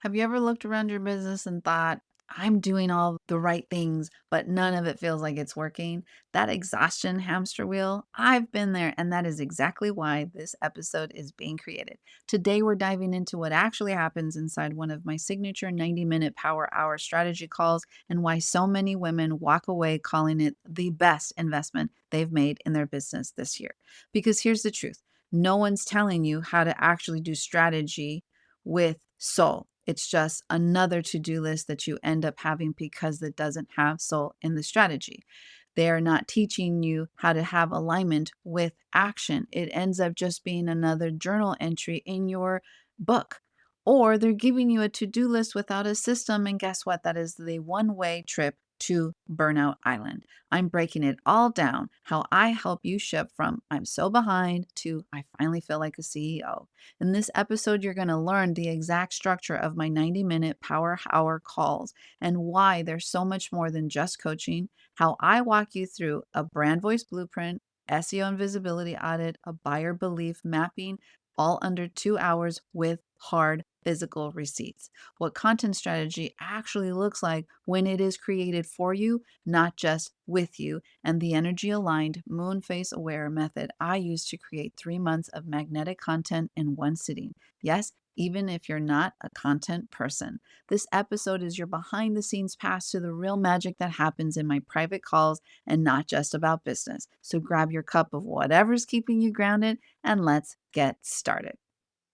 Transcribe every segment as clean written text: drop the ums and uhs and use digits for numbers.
Have you ever looked around your business and thought, I'm doing all the right things, but none of it feels like it's working? That exhaustion hamster wheel, I've been there, and that is exactly why this episode is being created. Today, we're diving into what actually happens inside one of my signature 90-minute power hour strategy calls and why so many women walk away calling it the best investment they've made in their business this year. Because here's the truth. No one's telling you how to actually do strategy with soul. It's just another to do list that you end up having because it doesn't have soul in the strategy. They are not teaching you how to have alignment with action. It ends up just being another journal entry in your book. Or they're giving you a to do list without a system. And guess what? That is the one way trip to Burnout Island. I'm breaking it all down how I help you shift from I'm so behind to I finally feel like a CEO. In this episode, you're going to learn the exact structure of my 90-minute power hour calls and why there's so much more than just coaching, how I walk you through a brand voice blueprint, SEO and visibility audit, a buyer belief mapping, all under 2 hours with hard physical receipts. What content strategy actually looks like when it is created for you, not just with you, and the energy aligned moon phase aware method I use to create 3 months of magnetic content in one sitting. Yes, even if you're not a content person. This episode is your behind the scenes pass to the real magic that happens in my private calls and not just about business. So grab your cup of whatever's keeping you grounded and let's get started.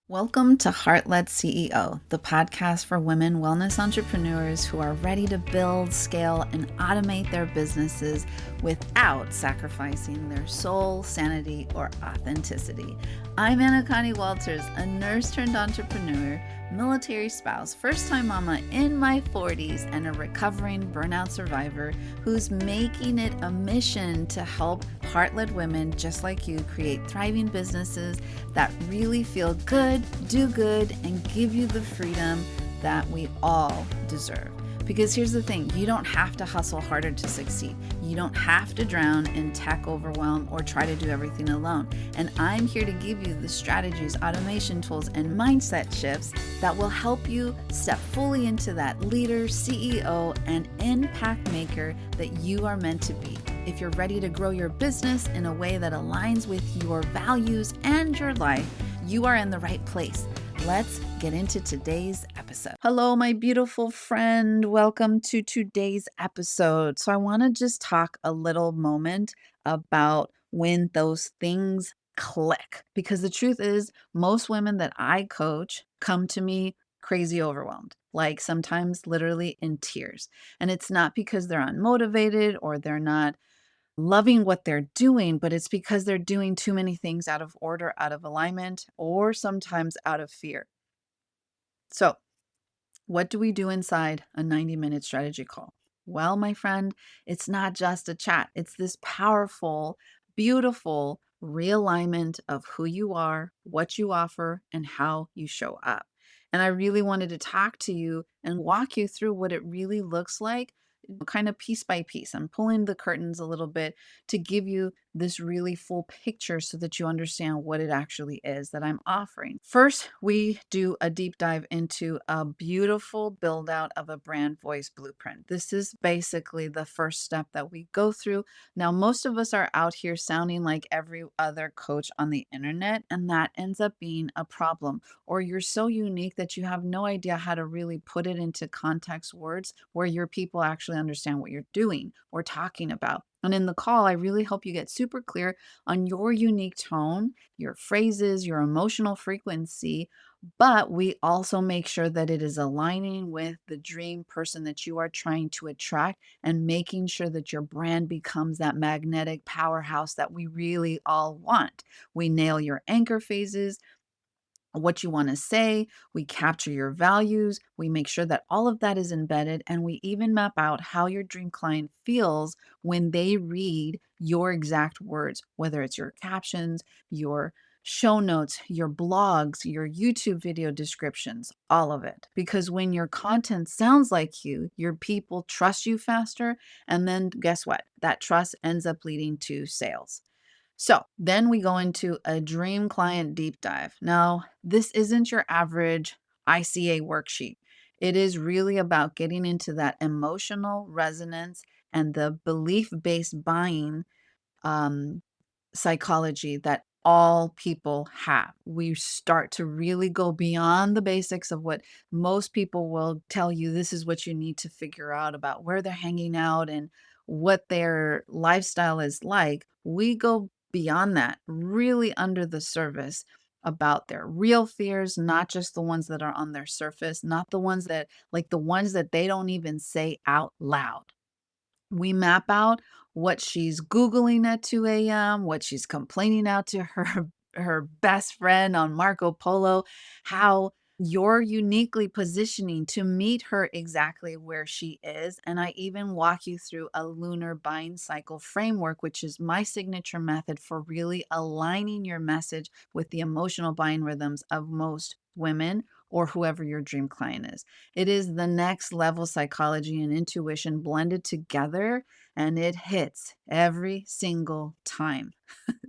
Welcome to Heart Led CEO, the podcast for women wellness entrepreneurs who are ready to build, scale, and automate their businesses without sacrificing their soul, sanity, or authenticity. I'm Anacani Walters, a nurse turned entrepreneur, military spouse, first time mama in my 40s, and a recovering burnout survivor who's making it a mission to help heart-led women just like you create thriving businesses that really feel good, do good, and give you the freedom that we all deserve. Because here's the thing, you don't have to hustle harder to succeed. You don't have to drown in tech overwhelm or try to do everything alone. And I'm here to give you the strategies, automation tools, and mindset shifts that will help you step fully into that leader, CEO, and impact maker that you are meant to be. If you're ready to grow your business in a way that aligns with your values and your life, you are in the right place. Let's get into today's episode. Hello, my beautiful friend. Welcome to today's episode. So I want to just talk a little moment about when those things click. Because the truth is, most women that I coach come to me crazy overwhelmed, like sometimes literally in tears. And it's not because they're unmotivated or they're not loving what they're doing, but it's because they're doing too many things out of order, out of alignment, or sometimes out of fear. So, what do we do inside a 90-minute strategy call? Well, my friend, it's not just a chat. It's this powerful, beautiful realignment of who you are, what you offer, and how you show up. And I really wanted to talk to you and walk you through what it really looks like, kind of piece by piece. I'm pulling the curtains a little bit to give you this really full picture so that you understand what it actually is that I'm offering. First, we do a deep dive into a beautiful build out of a brand voice blueprint. This is basically the first step that we go through. Now, most of us are out here sounding like every other coach on the internet, and that ends up being a problem. Or you're so unique that you have no idea how to really put it into context words where your people actually understand what you're doing or talking about. And in the call, I really help you get super clear on your unique tone, your phrases, your emotional frequency, but we also make sure that it is aligning with the dream person that you are trying to attract and making sure that your brand becomes that magnetic powerhouse that we really all want. We nail your anchor phases, what you want to say, we capture your values, we make sure that all of that is embedded, and we even map out how your dream client feels when they read your exact words, whether it's your captions, your show notes, your blogs, your YouTube video descriptions, all of it. Because when your content sounds like you, your people trust you faster. And then guess what? That trust ends up leading to sales. So then we go into a dream client deep dive. Now, this isn't your average ICA worksheet. It is really about getting into that emotional resonance and the belief-based buying um, psychology that all people have. We start to really go beyond the basics of what most people will tell you this is what you need to figure out about where they're hanging out and what their lifestyle is like. We go beyond that, really under the surface about their real fears, not just the ones that are on their surface, not the ones that, like the ones that they don't even say out loud. We map out what she's Googling at 2 a.m., what she's complaining out to her best friend on Marco Polo, how you're uniquely positioning to meet her exactly where she is. And I even walk you through a lunar buying cycle framework, which is my signature method for really aligning your message with the emotional buying rhythms of most women or whoever your dream client is. It is the next level psychology and intuition blended together, and it hits every single time.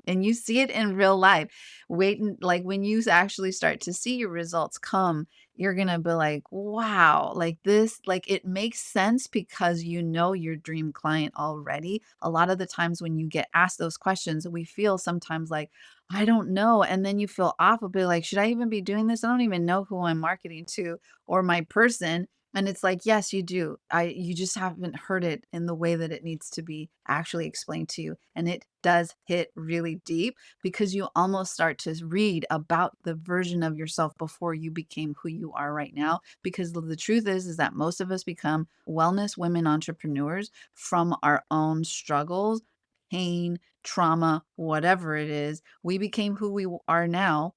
And you see it in real life. Like when you actually start to see your results come, you're going to be like, wow, like this, like it makes sense because you know your dream client already. A lot of the times when you get asked those questions, we feel sometimes like, I don't know. And then you feel off a bit like, should I even be doing this? I don't even know who I'm marketing to or my person. And it's like, yes, you do. You just haven't heard it in the way that it needs to be actually explained to you. And it does hit really deep because you almost start to read about the version of yourself before you became who you are right now. Because the truth is that most of us become wellness women entrepreneurs from our own struggles, pain, trauma, whatever it is. We became who we are now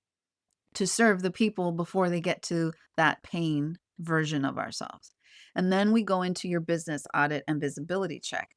to serve the people before they get to that pain version of ourselves. And then we go into your business audit and visibility check.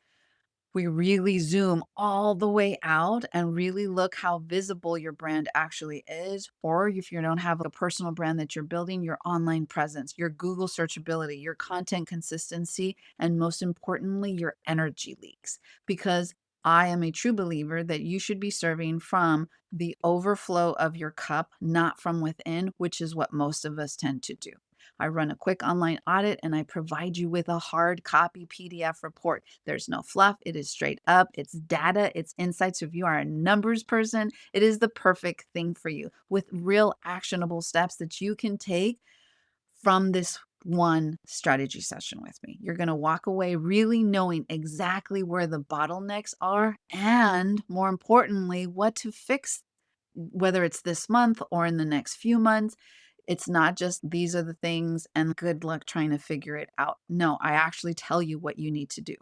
We really zoom all the way out and really look how visible your brand actually is. Or if you don't have a personal brand that you're building, your online presence, your Google searchability, your content consistency, and most importantly, your energy leaks. Because I am a true believer that you should be serving from the overflow of your cup, not from within, which is what most of us tend to do. I run a quick online audit and I provide you with a hard copy PDF report. There's no fluff. It is straight up. It's data. It's insights. If you are a numbers person, it is the perfect thing for you with real actionable steps that you can take from this one strategy session with me. You're going to walk away really knowing exactly where the bottlenecks are and, more importantly, what to fix, whether it's this month or in the next few months. It's not just these are the things and good luck trying to figure it out. No, I actually tell you what you need to do.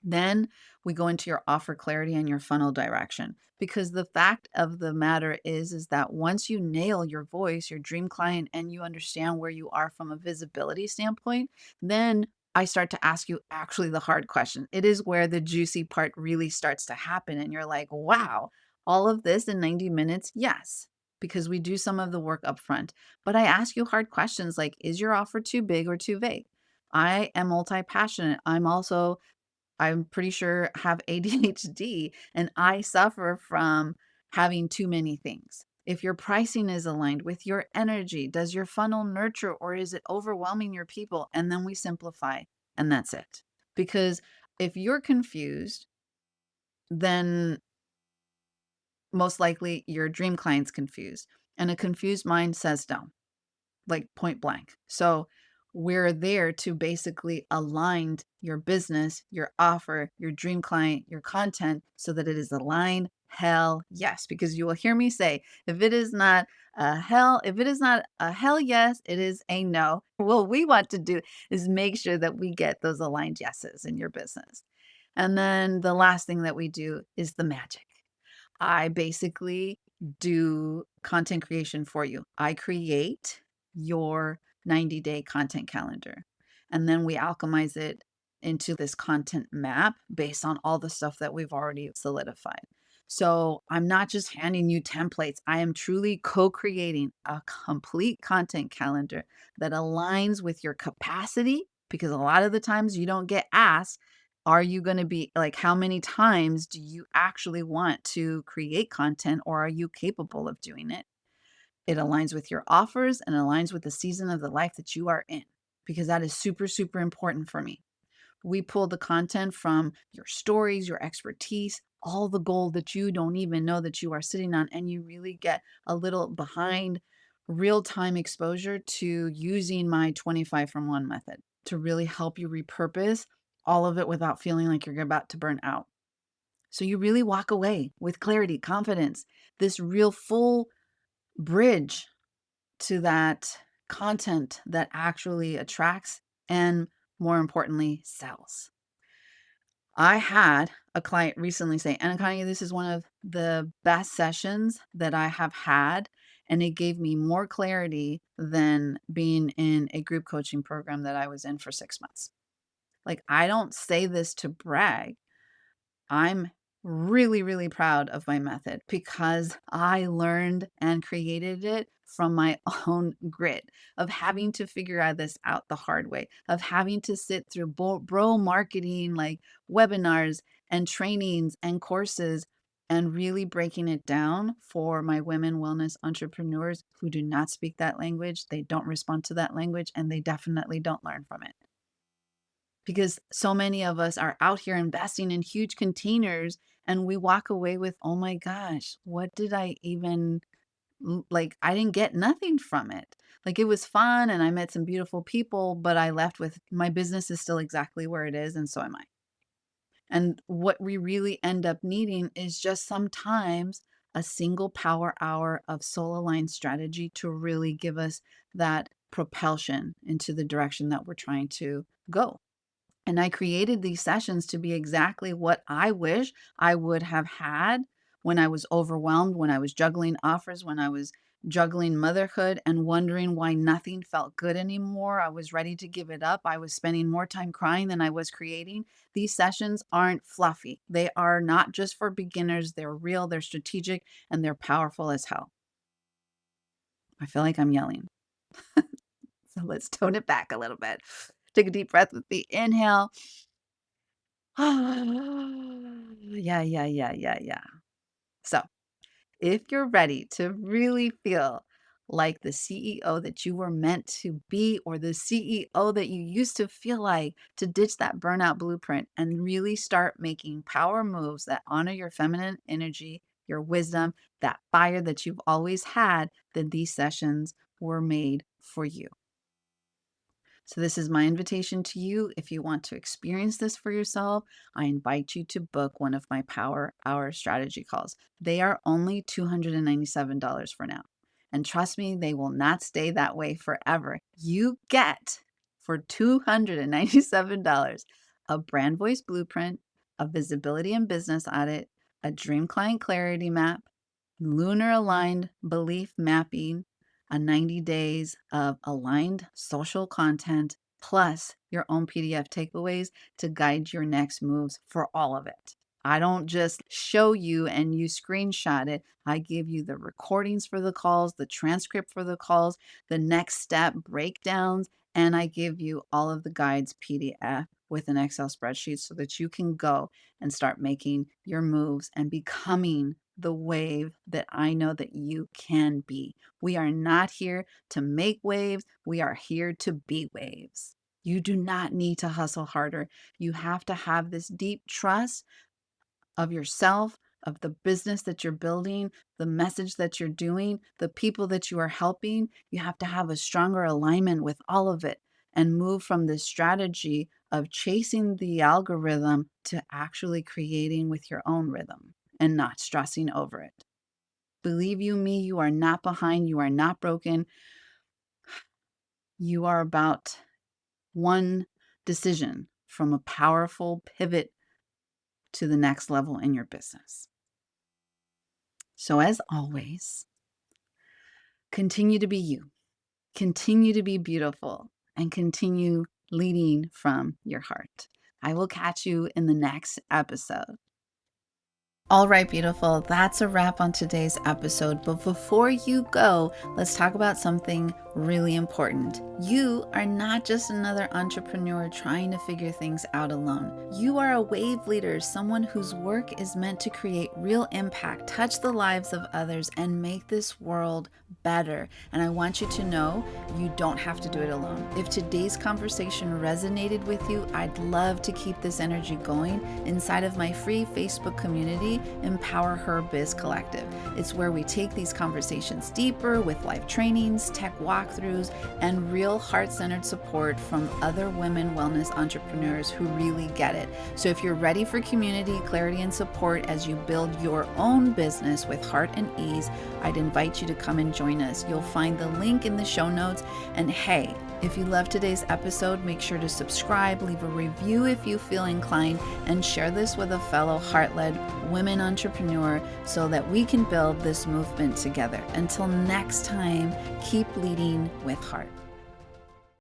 Then we go into your offer clarity and your funnel direction, because the fact of the matter is that once you nail your voice, your dream client, and you understand where you are from a visibility standpoint, then I start to ask you actually the hard question. It is where the juicy part really starts to happen. And you're like, wow, all of this in 90 minutes? Yes, because we do some of the work up front. But I ask you hard questions like, is your offer too big or too vague? I am multi passionate. I'm pretty sure have ADHD and I suffer from having too many things. If your pricing is aligned with your energy, does your funnel nurture or is it overwhelming your people? And then we simplify and that's it. Because if you're confused, then most likely your dream client's confused. And a confused mind says no, like point blank. So we're there to basically align your business, your offer, your dream client, your content so that it is aligned. Hell yes, because you will hear me say, if it is not a hell yes, it is a no. What we want to do is make sure that we get those aligned yeses in your business. And then the last thing that we do is the magic. I basically do content creation for you. I create your 90-day content calendar. And then we alchemize it into this content map based on all the stuff that we've already solidified. So I'm not just handing you templates. I am truly co-creating a complete content calendar that aligns with your capacity, because a lot of the times you don't get asked, are you going to be like, how many times do you actually want to create content or are you capable of doing it? It aligns with your offers and aligns with the season of the life that you are in. because that is super, super important for me. We pull the content from your stories, your expertise, all the gold that you don't even know that you are sitting on, and you really get a little behind real-time exposure to using my 25 from 1 method to really help you repurpose all of it without feeling like you're about to burn out. So you really walk away with clarity, confidence, this real full bridge to that content that actually attracts and, more importantly, sells. I had a client recently say, Anacani, this is one of the best sessions that I have had, and it gave me more clarity than being in a group coaching program that I was in for 6 months. Like, I don't say this to brag. I'm really, really proud of my method because I learned and created it from my own grit of having to figure out this out the hard way, of having to sit through bro marketing, like webinars and trainings and courses, and really breaking it down for my women wellness entrepreneurs who do not speak that language. They don't respond to that language, and they definitely don't learn from it. Because so many of us are out here investing in huge containers and we walk away with, oh my gosh, what did I even like? I didn't get nothing from it. Like, it was fun and I met some beautiful people, but I left with my business is still exactly where it is, and so am I. And what we really end up needing is just sometimes a single power hour of soul aligned strategy to really give us that propulsion into the direction that we're trying to go. And I created these sessions to be exactly what I wish I would have had when I was overwhelmed, when I was juggling offers, when I was juggling motherhood and wondering why nothing felt good anymore. I was ready to give it up. I was spending more time crying than I was creating. These sessions aren't fluffy. They are not just for beginners. They're real, they're strategic, and they're powerful as hell. I feel like I'm yelling. So let's tone it back a little bit. Take a deep breath with the inhale. Yeah, yeah, yeah, yeah, yeah. So, if you're ready to really feel like the CEO that you were meant to be, or the CEO that you used to feel like, to ditch that burnout blueprint and really start making power moves that honor your feminine energy, your wisdom, that fire that you've always had, then these sessions were made for you. So, this is my invitation to you. If you want to experience this for yourself, I invite you to book one of my Power Hour strategy calls. They are only $297 for now. And trust me, they will not stay that way forever. You get for $297 a brand voice blueprint, a visibility and business audit, a dream client clarity map, lunar aligned belief mapping, a 90 days of aligned social content, plus your own PDF takeaways to guide your next moves for all of it. I don't just show you and you screenshot it. I give you the recordings for the calls, the transcript for the calls, the next step breakdowns, and I give you all of the guides PDF with an Excel spreadsheet so that you can go and start making your moves and becoming the wave that I know that you can be. We are not here to make waves. We are here to be waves. You do not need to hustle harder. You have to have this deep trust of yourself, of the business that you're building, the message that you're doing, the people that you are helping. You have to have a stronger alignment with all of it and move from this strategy of chasing the algorithm to actually creating with your own rhythm and not stressing over it. Believe you me, you are not behind. You are not broken. You are about one decision from a powerful pivot to the next level in your business. So, as always, continue to be you, continue to be beautiful, and continue leading from your heart. I will catch you in the next episode. All right, beautiful. That's a wrap on today's episode. But before you go, let's talk about something really important. You are not just another entrepreneur trying to figure things out alone. You are a wave leader, someone whose work is meant to create real impact, touch the lives of others, and make this world better. And I want you to know you don't have to do it alone. If today's conversation resonated with you, I'd love to keep this energy going inside of my free Facebook community, Empower Her Biz Collective. It's where we take these conversations deeper with live trainings, tech walkthroughs, and real heart-centered support from other women wellness entrepreneurs who really get it. So if you're ready for community, clarity, and support as you build your own business with heart and ease, I'd invite you to come and join us. You'll find the link in the show notes. And hey, if you love today's episode, make sure to subscribe, leave a review if you feel inclined, and share this with a fellow heart-led women entrepreneur so that we can build this movement together. Until next time, keep leading with heart.